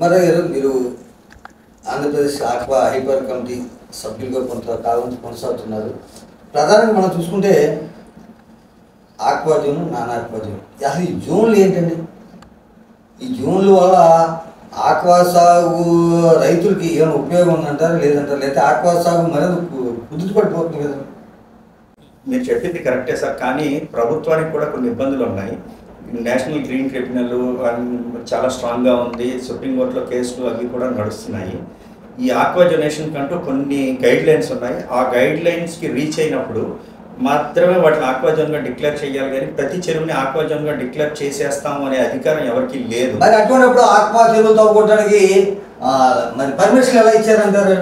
మరి మీరు Andhra Pradesh aqua hyper committee సభ్యులుగా కొంతకాలం కొనసాగుతున్నారు. ప్రధానంగా మనం చూసుకుంటే aqua zone, non aqua zone, అసలు ఈ జోన్లు ఏంటండి? ఈ జోన్ల వల్ల ఆక్వా సాగు రైతులకి ఏమైనా ఉపయోగం ఉందంటారా లేదంటారు, లేకపోతే ఆక్వా సాగు మరింత కుదుటి పడిపోతుంది కదా? మీరు చెప్పింది కరెక్టే సార్, కానీ ప్రభుత్వానికి కూడా కొన్ని ఇబ్బందులు ఉన్నాయి. నేషనల్ గ్రీన్ ట్రిబ్యునల్ చాలా స్ట్రాంగ్గా ఉంది, సుప్రీంకోర్టులో కేసులు అవి కూడా నడుస్తున్నాయి. ఈ ఆక్వా జొనేషన్ కంటూ కొన్ని గైడ్ లైన్స్ ఉన్నాయి. ఆ గైడ్ లైన్స్కి రీచ్ అయినప్పుడు మాత్రమే వాటిని ఆక్వా జోన్గా డిక్లేర్ చేయాలి, కానీ ప్రతి చెరువుని ఆక్వా జోన్గా డిక్లేర్ చేసేస్తాము అనే అధికారం ఎవరికి లేదు. మరి అటువంటిప్పుడు ఆక్వా చెరువు తవ్వుకోవడానికి మరి పర్మిషన్ ఎలా ఇచ్చారంటారు?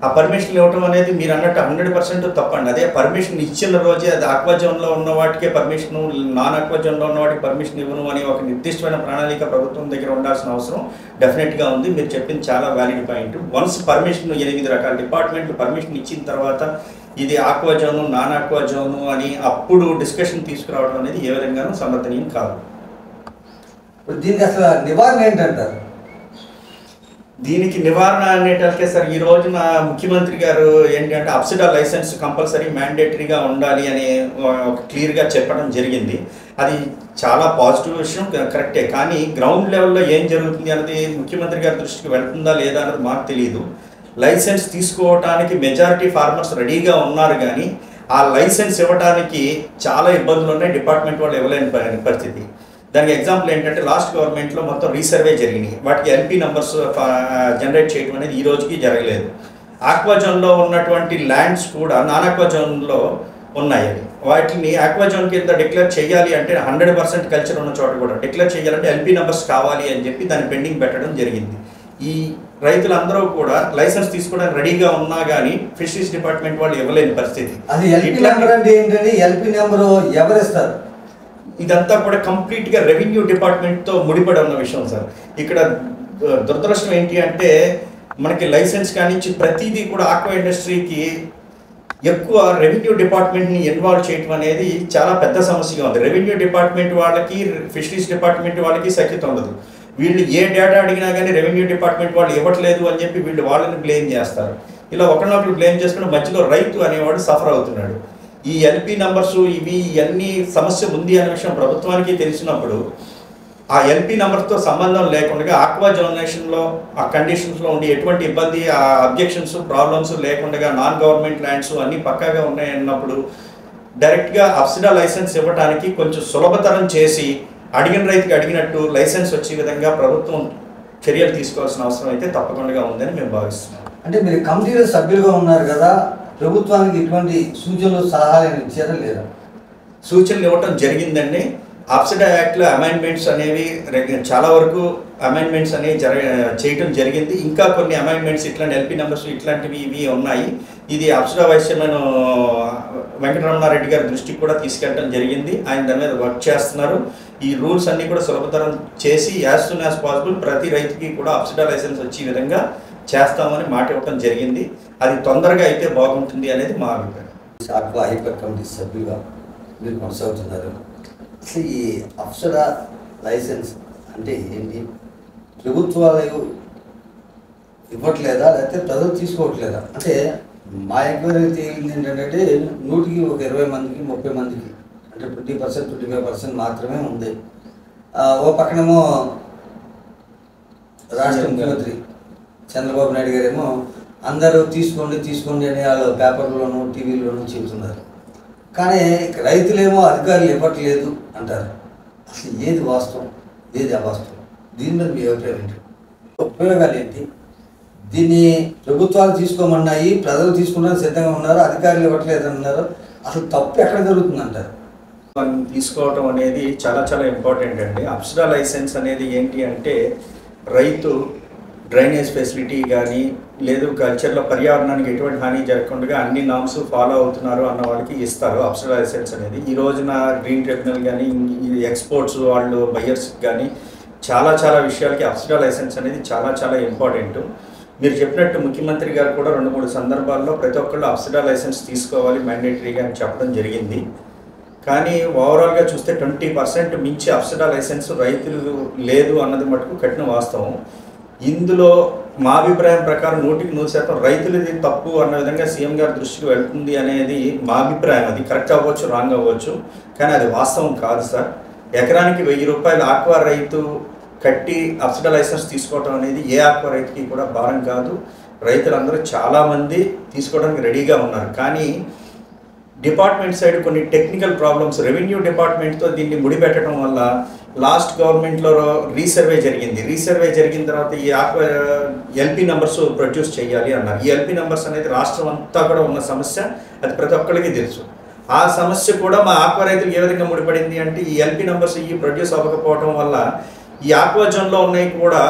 ఆ పర్మిషన్ ఇవ్వటం అనేది మీరు అన్నట్టు 100% తప్పండి. అదే పర్మిషన్ ఇచ్చిన రోజే అది ఆక్వా జోన్లో ఉన్న వాటికే పర్మిషను, నాన్ ఆక్వా జోన్లో ఉన్న వాటికి పర్మిషన్ ఇవ్వను అని ఒక నిర్దిష్టమైన ప్రణాళిక ప్రభుత్వం దగ్గర ఉండాల్సిన అవసరం డెఫినెట్గా ఉంది. మీరు చెప్పింది చాలా వ్యాలిడ్ పాయింట్. వన్స్ పర్మిషన్ 8 రకాల డిపార్ట్మెంట్లు పర్మిషన్ ఇచ్చిన తర్వాత ఇది aqua zone, non aqua zone అని అప్పుడు డిస్కషన్ తీసుకురావడం అనేది ఏ విధంగానూ సమర్థనీయం కాదు. దీనికి అసలు నివారణ ఏంటంటారు? దీనికి నివారణ అనేటకే సార్, ఈ రోజున ముఖ్యమంత్రి గారు ఏంటంటే అప్సిడా లైసెన్స్ కంపల్సరీ మ్యాండేటరీగా ఉండాలి అని ఒక క్లియర్గా చెప్పడం జరిగింది. అది చాలా పాజిటివ్ విషయం, కరెక్టే. కానీ గ్రౌండ్ లెవెల్లో ఏం జరుగుతుంది అన్నది ముఖ్యమంత్రి గారి దృష్టికి వెళ్తుందా లేదా అన్నది మాకు తెలియదు. లైసెన్స్ తీసుకోవడానికి మెజారిటీ ఫార్మర్స్ రెడీగా ఉన్నారు, కానీ ఆ లైసెన్స్ ఇవ్వడానికి చాలా ఇబ్బందులు ఉన్నాయి. డిపార్ట్మెంట్ వాళ్ళు ఇవ్వలేని పరిస్థితి. దానికి ఎగ్జాంపుల్ ఏంటంటే లాస్ట్ గవర్నమెంట్లో మొత్తం రీసర్వే జరిగినాయి. వాటికి ఎల్పీ నెంబర్స్ జనరేట్ చేయడం అనేది ఈ రోజుకి జరగలేదు. ఆక్వా జోన్లో ఉన్నటువంటి ల్యాండ్స్ కూడా నాన్ ఆక్వా జోన్లో ఉన్నాయి. వాటిని ఆక్వా జోన్ కింద డిక్లేర్ చేయాలి అంటే 100% కల్చర్ ఉన్న చోట కూడా డిక్లేర్ చేయాలంటే ఎల్పీ నెంబర్స్ కావాలి అని చెప్పి దాన్ని పెండింగ్ పెట్టడం జరిగింది. ఈ రైతులందరూ కూడా లైసెన్స్ తీసుకోవడానికి రెడీగా ఉన్నా కానీ ఫిషరీస్ డిపార్ట్మెంట్ వాళ్ళు ఇవ్వలేని పరిస్థితి. అది ఎల్పీ నెంబర్ అంటే ఏంటంటే ఎల్పీ నెంబరు ఎవరిస్తారు? ఇదంతా కూడా కంప్లీట్గా రెవెన్యూ డిపార్ట్మెంట్తో ముడిపడి ఉన్న విషయం సార్. ఇక్కడ దురదృష్టం ఏంటి అంటే మనకి లైసెన్స్ కానించి ప్రతిదీ కూడా ఆక్వా ఇండస్ట్రీకి ఎక్కువ రెవెన్యూ డిపార్ట్మెంట్ని ఇన్వాల్వ్ చేయడం అనేది చాలా పెద్ద సమస్యగా ఉంది. రెవెన్యూ డిపార్ట్మెంట్ వాళ్ళకి ఫిషరీస్ డిపార్ట్మెంట్ వాళ్ళకి సఖ్యత ఉండదు. వీళ్ళు ఏ డేటా అడిగినా కానీ రెవెన్యూ డిపార్ట్మెంట్ వాళ్ళు ఇవ్వట్లేదు అని చెప్పి వీళ్ళు వాళ్ళని బ్లేమ్ చేస్తారు. ఇలా ఒకరినొకరు బ్లేమ్ చేసుకుని మధ్యలో రైతు అనేవాడు సఫర్ అవుతున్నాడు. ఈ ఎల్పీ నెంబర్స్ ఇవన్నీ సమస్య ఉంది అనే విషయం ప్రభుత్వానికి తెలిసినప్పుడు ఆ ఎల్పీ నెంబర్తో సంబంధం లేకుండా ఆక్వా జోనేషన్లో ఆ కండిషన్స్లో ఉండి ఎటువంటి ఇబ్బంది, ఆ అబ్జెక్షన్స్, ప్రాబ్లమ్స్ లేకుండా నాన్ గవర్నమెంట్ ల్యాండ్స్ అన్నీ పక్కాగా ఉన్నాయన్నప్పుడు డైరెక్ట్గా అప్సిడా లైసెన్స్ ఇవ్వడానికి కొంచెం సులభతరం చేసి అడిగిన రైతుకి అడిగినట్టు లైసెన్స్ వచ్చే విధంగా ప్రభుత్వం చర్యలు తీసుకోవాల్సిన అవసరం అయితే తప్పకుండా ఉందని మేము భావిస్తున్నాం. అంటే మీరు కమిటీలో సభ్యులుగా ఉన్నారు కదా, ప్రభుత్వానికి ఇటువంటి సూచనలు సలహాలు ఇచ్చారా లేదా? సూచనలు ఇవ్వటం జరిగిందండి. అప్సిడా యాక్ట్లో అమెండ్మెంట్స్ అనేవి చాలా వరకు అమెండ్మెంట్స్ అనేవి చేయటం జరిగింది. ఇంకా కొన్ని అమెండ్మెంట్స్ ఇట్లాంటి ఎల్పీ నెంబర్స్ ఇట్లాంటివి ఇవి ఉన్నాయి. ఇది అప్సిడా వైస్ చైర్మన్ వెంకటరమణారెడ్డి గారి దృష్టికి కూడా తీసుకెళ్ళడం జరిగింది. ఆయన దాని మీద వర్క్ చేస్తున్నారు. ఈ రూల్స్ అన్నీ కూడా సులభతరం చేసి యాజ్ సూన్ యాజ్ పాసిబుల్ ప్రతి రైతుకి కూడా అప్సిడా లైసెన్స్ వచ్చే విధంగా చేస్తామని మాట ఇవ్వడం జరిగింది. అది తొందరగా అయితే బాగుంటుంది అనేది మా అభిప్రాయం. ఆక్వా హైపర్ కమిటీ సభ్యులుగా మీరు కొనసాగుతున్నారు. అసలు ఈ అప్సిడా లైసెన్స్ అంటే ఏంటి? ప్రభుత్వాలు ఇవ్వట్లేదా లేకపోతే ప్రజలు తీసుకోవట్లేదా? అంటే మా ఎంక్వైరీ తేలింది ఏంటంటే 100కి ఒక 20 మందికి 30 మందికి అంటే 20% 25% మాత్రమే ఉంది. ఓ పక్కనేమో రాష్ట్ర ముఖ్యమంత్రి చంద్రబాబు నాయుడు గారేమో అందరూ తీసుకోండి అని వాళ్ళు పేపర్లోనూ టీవీలోనూ చెబుతున్నారు. కానీ రైతులేమో అధికారులు ఇవ్వట్లేదు అంటారు. అసలు ఏది వాస్తవం, ఏది అవాస్తవం? దీని మీద మీ అభిప్రాయం ఏంటి? ఉపయోగాలు ఏంటి? దీన్ని ప్రభుత్వాలు తీసుకోమన్నాయి, ప్రజలు తీసుకున్నారు, సిద్ధంగా ఉన్నారు, అధికారులు ఇవ్వట్లేదు అన్నారు. అసలు తప్పు ఎక్కడ జరుగుతుంది అంటారు? మనం తీసుకోవటం అనేది చాలా చాలా ఇంపార్టెంట్ అండి. అప్సిడా లైసెన్స్ అనేది ఏంటి అంటే రైతు డ్రైనేజ్ ఫెసిలిటీ కానీ లేదు కల్చర్లో పర్యావరణానికి ఎటువంటి హాని జరగకుండా అన్ని నామ్స్ ఫాలో అవుతున్నారు అన్న వాళ్ళకి ఇస్తారు అప్సిడా లైసెన్స్ అనేది. ఈ రోజున గ్రీన్ ట్రిబ్యునల్ కానీ ఎక్స్పోర్ట్స్ వాళ్ళు బయర్స్ కానీ చాలా చాలా విషయాలకి అప్సిడా లైసెన్స్ అనేది చాలా చాలా ఇంపార్టెంట్. మీరు చెప్పినట్టు ముఖ్యమంత్రి గారు కూడా 2-3 సందర్భాల్లో ప్రతి ఒక్కళ్ళు అప్సిడా లైసెన్స్ తీసుకోవాలి మ్యాండేటరీగా అని చెప్పడం జరిగింది. కానీ ఓవరాల్గా చూస్తే 20% మించి అప్సిడా లైసెన్స్ రైతులు లేదు అన్నది మటుకు కఠిన వాస్తవం. ఇందులో మా అభిప్రాయం ప్రకారం 100% రైతులది తప్పు అన్న విధంగా సీఎం గారి దృష్టికి వెళ్తుంది అనేది మా అభిప్రాయం. అది కరెక్ట్ అవ్వచ్చు, రాంగ్ అవ్వచ్చు, కానీ అది వాస్తవం కాదు సార్. ఎకరానికి 1000 రూపాయలు ఆక్వా రైతు కట్టి అప్సడా లైసెన్స్ తీసుకోవడం అనేది ఏ ఆక్వా రైతుకి కూడా భారం కాదు. రైతులందరూ చాలామంది తీసుకోవడానికి రెడీగా ఉన్నారు. కానీ డిపార్ట్మెంట్ సైడ్ కొన్ని టెక్నికల్ ప్రాబ్లమ్స్, రెవెన్యూ డిపార్ట్మెంట్తో దీన్ని ముడిపెట్టడం వల్ల లాస్ట్ గవర్నమెంట్లో రీసర్వే జరిగింది. రీసర్వే జరిగిన తర్వాత ఈ ఎల్పీ నెంబర్స్ ప్రొడ్యూస్ చేయాలి అన్నారు. ఈ ఎల్పీ నెంబర్స్ అనేది రాష్ట్రం అంతా కూడా ఉన్న సమస్య, అది ప్రతి ఒక్కరికి తెలుసు. ఆ సమస్య కూడా మా ఆక్వా రైతులు ఏ విధంగా ముడిపడింది అంటే ఈ ఎల్పీ నెంబర్స్ ఈ ప్రొడ్యూస్ అవ్వకపోవడం వల్ల ఈ ఆక్వా జోన్లో ఉన్నాయి కూడా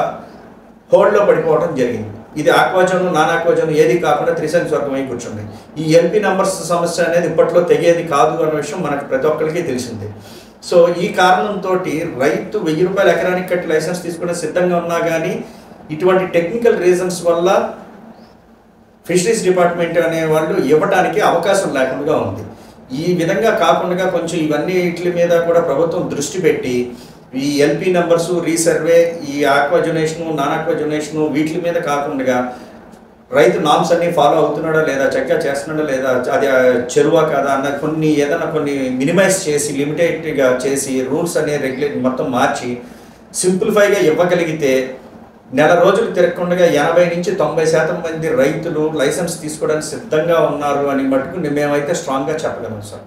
హోల్డ్లో పడిపోవడం జరిగింది. ఇది aqua zone, non aqua zone ఏది కాకుండా త్రిశంకు స్వర్గమై కూర్చుంది. ఈ ఎల్పీ నెంబర్స్ సమస్య అనేది ఇప్పట్లో తెగేది కాదు అన్న విషయం మనకు ప్రతి ఒక్కరికి తెలిసిందే. సో ఈ కారణంతో రైతు 1000 రూపాయలు ఎకరానికి కట్టి లైసెన్స్ తీసుకునే సిద్ధంగా ఉన్నా కానీ ఇటువంటి టెక్నికల్ రీజన్స్ వల్ల ఫిషరీస్ డిపార్ట్మెంట్ అనేవాళ్ళు ఇవ్వడానికి అవకాశం లేకుండా ఉంది. ఈ విధంగా కాకుండా కొంచెం ఇవన్నీ వీటి మీద కూడా ప్రభుత్వం దృష్టి పెట్టి ఈ ఎల్పీ నెంబర్స్, రీసర్వే, ఈ ఆక్వాజనేషను, నాన్ ఆక్వాజనేషను వీటి మీద కాకుండా రైతు నామ్స్ అన్ని ఫాలో అవుతున్నాడా లేదా, చక్కగా చేస్తున్నాడా లేదా, అది చెరువా కాదా అన్న ఏదైనా కొన్ని మినిమైజ్ చేసి లిమిటెడ్గా చేసి రూల్స్ అనే రెగ్యులేట్ మొత్తం మార్చి సింప్లిఫైగా ఇవ్వగలిగితే నెల రోజులు తిరగకుండా 80 నుంచి 90% మంది రైతులు లైసెన్స్ తీసుకోవడానికి సిద్ధంగా ఉన్నారు అని మటుకు మేమైతే స్ట్రాంగ్గా చెప్పగలం సార్.